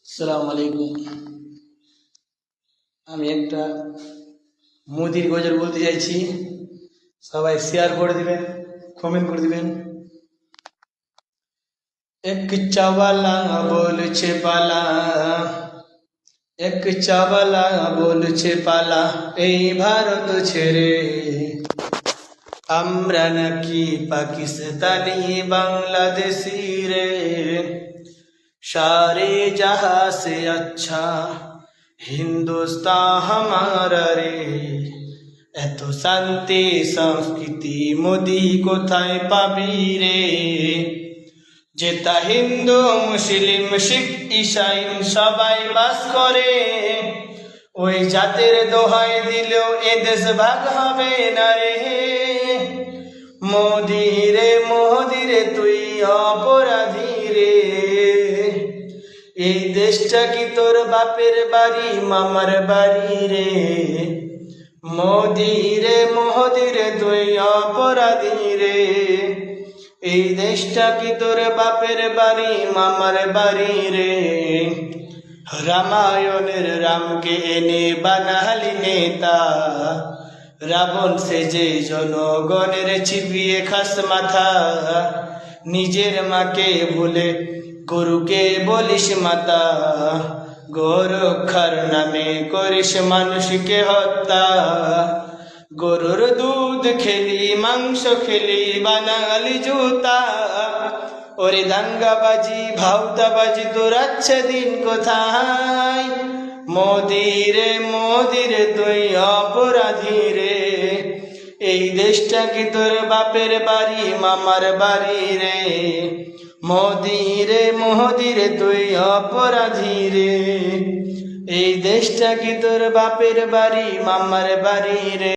আসসালামু আলাইকুম। আমি একটা মোদির গজল বলতে চাইছি, সবাই শেয়ার করে দিবেন, কমেন্ট করে দিবেন। এক চাওয়ালা বলছে পালা, এক চাওয়ালা বলছে পালা, এই ভারত ছেড়ে আমরা নাকি পাকিস্তানি বাংলাদেশি রে। सारे जहां से अच्छा हिंदुस्तान हमारा रे। এত শান্তি সংস্কৃতি মোদি কোথায় পাবি রে। যেটা হিন্দু মুসলিম শিখ ঈসাই সবাই বাস করে, ওই জাতের দোহাই দিলেও এ দেশ ভাগ হবে না রে। মোদি রে তুই অপরাধী রে। এই দেশটা কি তোর বাপের বাড়ি মামার বাড়ি রে। মোদি রে তুই অপরাধী রে। এই দেশটা কি তোর বাপের বাড়ি মামার বাড়ি রে। রামায়ণের রামকে এনে বানালি নেতা, রাবণ সেজে জনগণের চিবিয়ে খাস মাথা। নিজের মাকে ভুলে গরুকে বলিস মাতা, গোরক্ষার নামে করিস মানুষকে হত্যা। গরুর দুধ খেলি মাংস খেলি বানালি জুতা, ওরে দাঙ্গাবাজি ভাউতাবাজি তোর আছে দিন কোথায়। মোদি রে তুই অপরাধী রে। এই দেশটা কি তোর বাপের বাড়ি মামার বাড়ি রে। মোদি রে তুই অপরাধী রে। এই দেশটা কি তোর বাপের বাড়ি মামার বাড়ি রে।